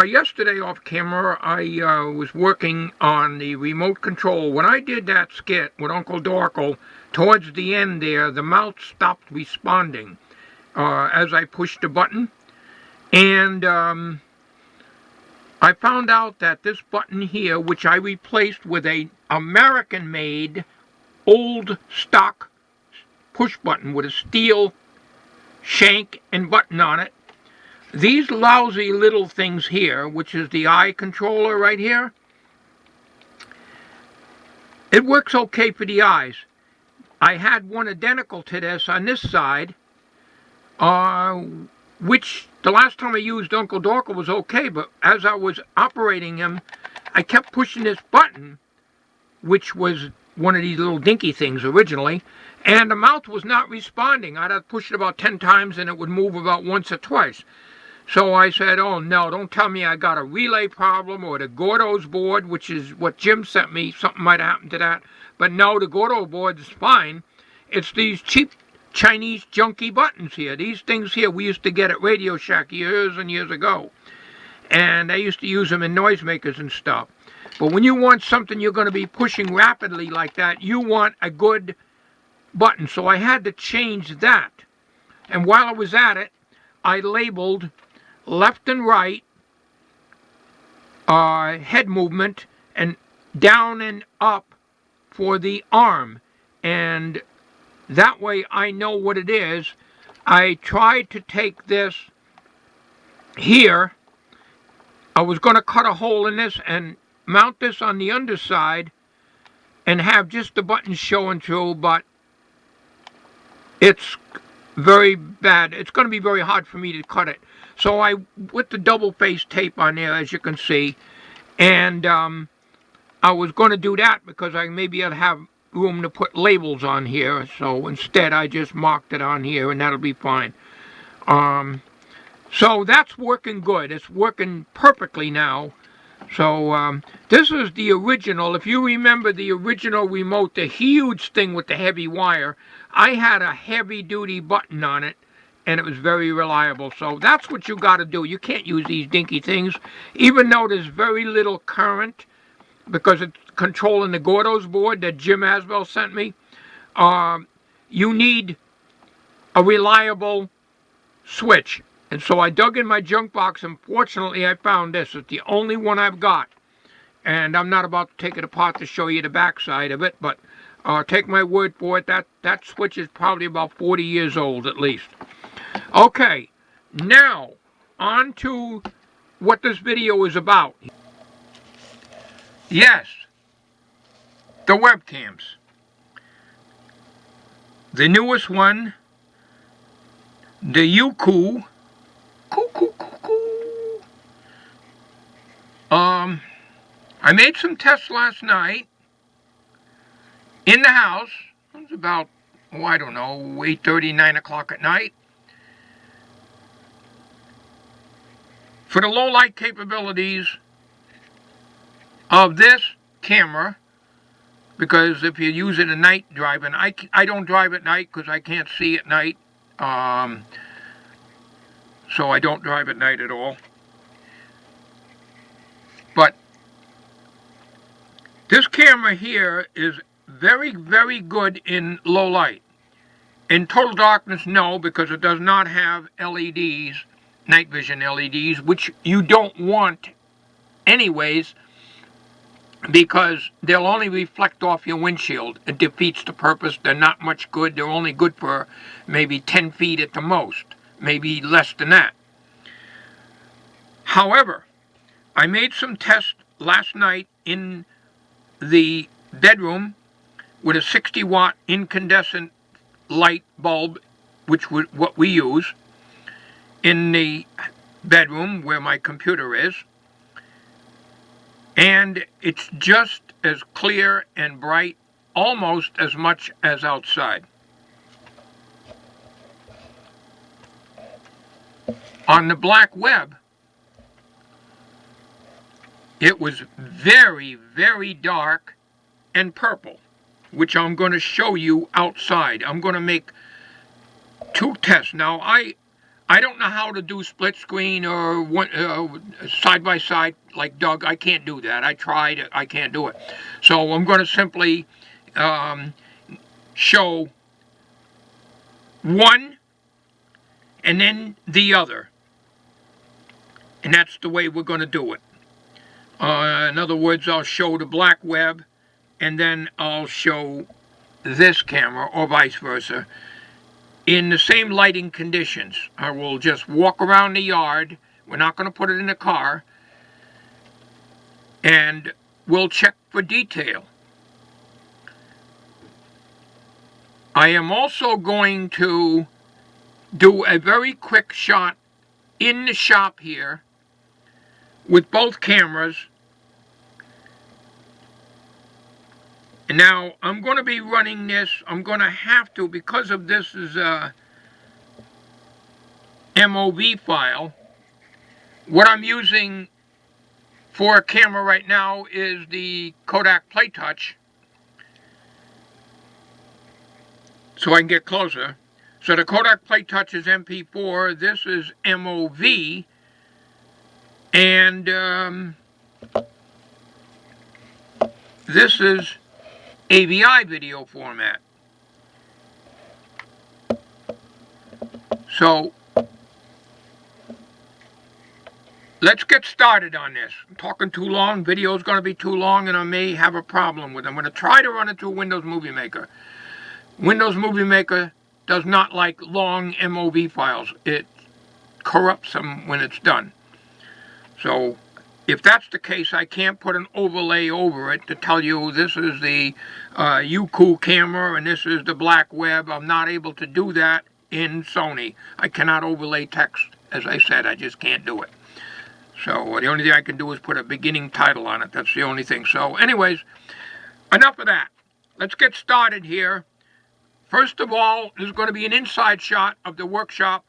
Yesterday off camera, I was working on the remote control. When I did that skit with Uncle Dorkle, towards the end there, the mouth stopped responding as I pushed the button. And I found out that this button here, which I replaced with a American-made old stock push button with a steel shank and button on it, these lousy little things here, which is the eye controller right here, it works okay for the eyes. I had one identical to this on this side, which the last time I used Uncle Dorkle was okay, but as I was operating him, I kept pushing this button, which was one of these little dinky things originally, and the mouth was not responding. I'd have to push it about 10 times and it would move about once or twice. So I said, oh no, don't tell me I got a relay problem or the Gordo's board, which is what Jim sent me. Something might happen to that. But no, the Gordo board is fine. It's these cheap Chinese junky buttons here. These things here we used to get at Radio Shack years and years ago. And I used to use them in noisemakers and stuff. But when you want something you're going to be pushing rapidly like that, you want a good button. So I had to change that. And while I was at it, I labeled left and right, head movement, and down and up for the arm. And that way I know what it is. I tried to take this here. I was going to cut a hole in this and mount this on the underside and have just the buttons showing through, but it's very bad. It's going to be very hard for me to cut it. So I put the double face tape on there, as you can see, and I was going to do that because maybe I'd have room to put labels on here. So instead I just marked it on here and that'll be fine. So that's working good. It's working perfectly now. So this is the original. If you remember the original remote, the huge thing with the heavy wire, I had a heavy duty button on it and it was very reliable. So that's what you got to do. You can't use these dinky things, even though there's very little current because it's controlling the Gordo's board that Jim Asbell sent me. You need a reliable switch. And so I dug in my junk box, and fortunately I found this. It's the only one I've got. And I'm not about to take it apart to show you the back side of it, but take my word for it, that switch is probably about 40 years old at least. Okay, now on to what this video is about. Yes, the webcams. The newest one, the Youku. I made some tests last night in the house. It was about, I don't know, 8:30, 9 o'clock at night. For the low light capabilities of this camera, because if you use it at night driving, I don't drive at night because I can't see at night. So I don't drive at night at all. But this camera here is very, very good in low light. In total darkness, no, because it does not have LEDs, night vision LEDs, which you don't want anyways, because they'll only reflect off your windshield. It defeats the purpose. They're not much good. They're only good for maybe 10 feet at the most, maybe less than that. However, I made some tests last night in the bedroom with a 60-watt incandescent light bulb, which is what we use, in the bedroom where my computer is. And it's just as clear and bright, almost as much as outside. On the black web, it was very, very dark and purple, which I'm going to show you outside. I'm going to make two tests. Now, I don't know how to do split screen or side by side like Doug. I can't do that. I tried. I can't do it. So I'm going to simply show one and then the other. And that's the way we're going to do it. In other words, I'll show the black web and then I'll show this camera, or vice versa, in the same lighting conditions. I will just walk around the yard. We're not going to put it in the car. And we'll check for detail. I am also going to do a very quick shot in the shop here with both cameras. And now I'm going to be running this. I'm going to have to, because of this is a MOV file. What I'm using for a camera right now is the Kodak PlayTouch, so I can get closer. So the Kodak PlayTouch is MP4, this is MOV, and this is AVI video format. So let's get started on this. I'm talking too long, video's going to be too long, and I may have a problem with it. I'm going to try to run it through Windows Movie Maker. Windows Movie Maker does not like long MOV files. It corrupts them when it's done. So if that's the case, I can't put an overlay over it to tell you this is the Youku camera and this is the black web. I'm not able to do that in Sony. I cannot overlay text. As I said, I just can't do it. So the only thing I can do is put a beginning title on it. That's the only thing. So anyways, enough of that. Let's get started here. First of all, there's going to be an inside shot of the workshop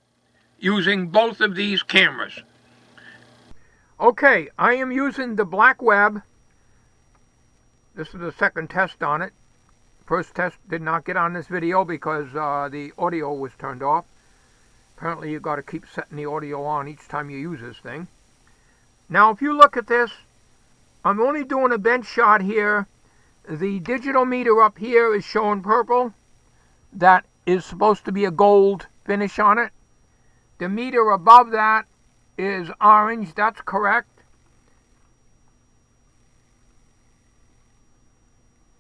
using both of these cameras. Okay, I am using the black web. This is the second test on it. First test did not get on this video because the audio was turned off. Apparently you've got to keep setting the audio on each time you use this thing. Now if you look at this, I'm only doing a bench shot here. The digital meter up here is showing purple. That is supposed to be a gold finish on it. The meter above that is orange. That's correct.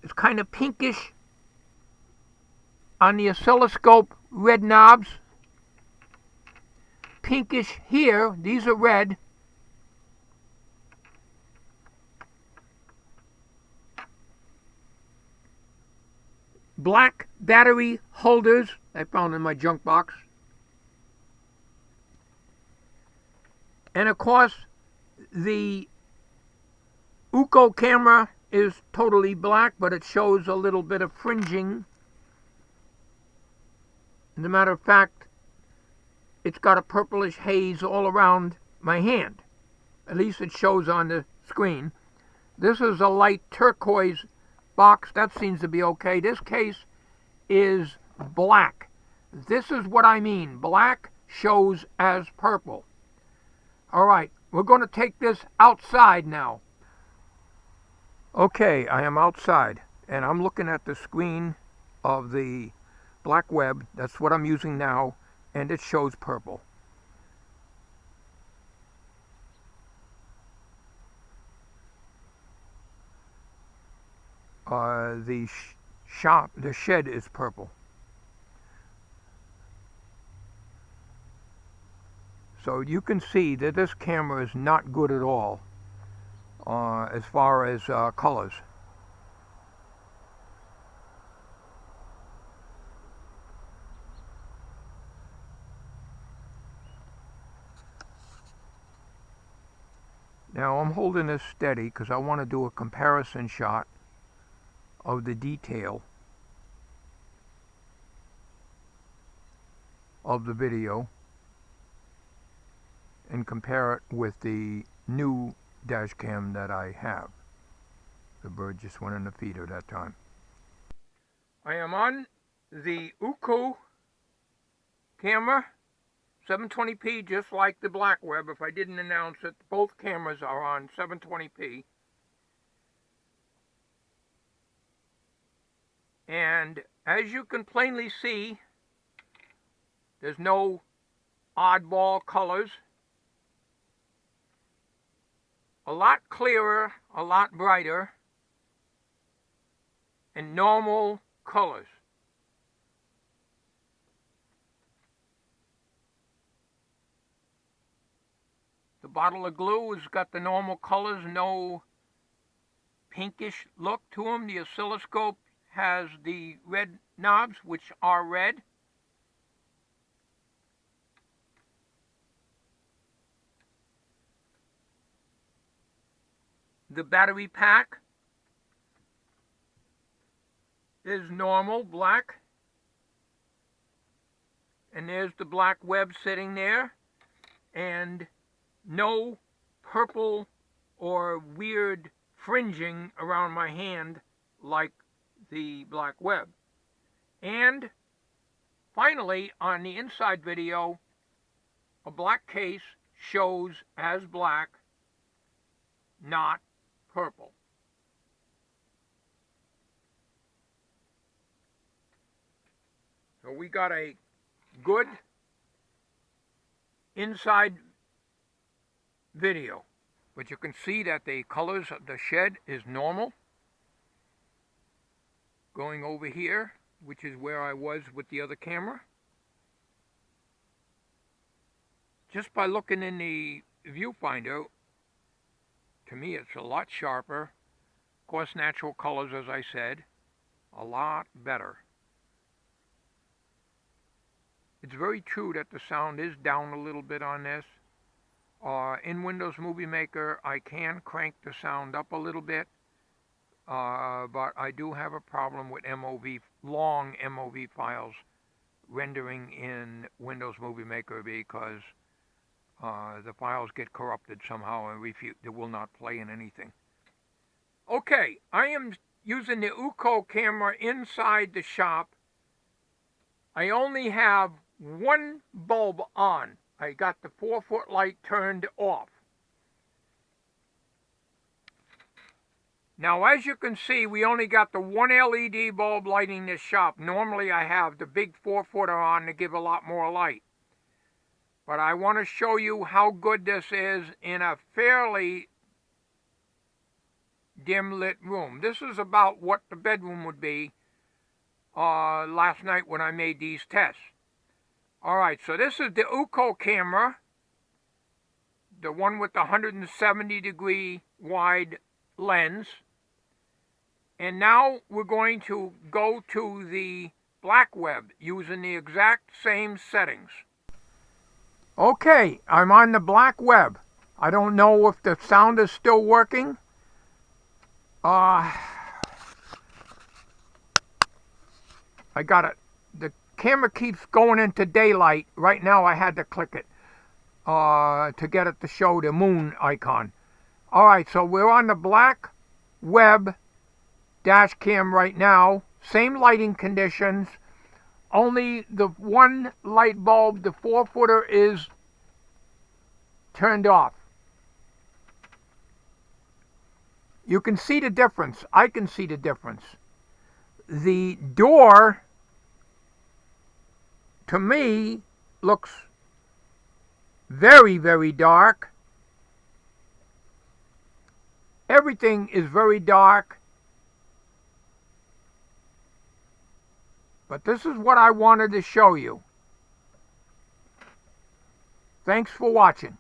It's kind of pinkish on the oscilloscope red knobs. Pinkish here. These are red. Black battery holders I found in my junk box. And of course, the Uko camera is totally black, but it shows a little bit of fringing. As a matter of fact, it's got a purplish haze all around my hand. At least it shows on the screen. This is a light turquoise box. That seems to be okay. This case is black. This is what I mean. Black shows as purple. All right, we're going to take this outside now. Okay, I am outside, and I'm looking at the screen of the black web. That's what I'm using now, and it shows purple. The shed is purple. So you can see that this camera is not good at all as far as colors. Now I'm holding this steady because I want to do a comparison shot of the detail of the video and compare it with the new dash cam that I have. The bird just went in the feeder that time. I am on the Uko camera 720p, just like the black web. If I didn't announce it, both cameras are on 720p. And as you can plainly see, there's no oddball colors. A lot clearer, a lot brighter, and normal colors. The bottle of glue has got the normal colors, no pinkish look to them. The oscilloscope has the red knobs, which are red. The battery pack is normal black. And there's the black web sitting there. And no purple or weird fringing around my hand like the black web. And finally, on the inside video, a black case shows as black, not purple. So we got a good inside video, but you can see that the colors of the shed is normal. Going over here, which is where I was with the other camera. Just by looking in the viewfinder, to me it's a lot sharper. Of course, natural colors, as I said, a lot better. It's very true that the sound is down a little bit on this. In Windows Movie Maker, I can crank the sound up a little bit, but I do have a problem with long MOV files rendering in Windows Movie Maker because the files get corrupted somehow and they will not play in anything. Okay, I am using the Uco camera inside the shop. I only have one bulb on. I got the 4-foot light turned off. Now, as you can see, we only got the one LED bulb lighting this shop. Normally, I have the big 4-footer on to give a lot more light. But I want to show you how good this is in a fairly dim lit room. This is about what the bedroom would be last night when I made these tests. Alright, so this is the Uco camera, the one with the 170 degree wide lens. And now we're going to go to the black web using the exact same settings. Okay, I'm on the black web. I don't know if the sound is still working. I got it. The camera keeps going into daylight. Right now I had to click it to get it to show the moon icon. Alright, so we're on the black web dash cam right now. Same lighting conditions. Only the one light bulb, the 4-footer, is turned off. You can see the difference. I can see the difference. The door, to me, looks very, very dark. Everything is very dark. But this is what I wanted to show you. Thanks for watching.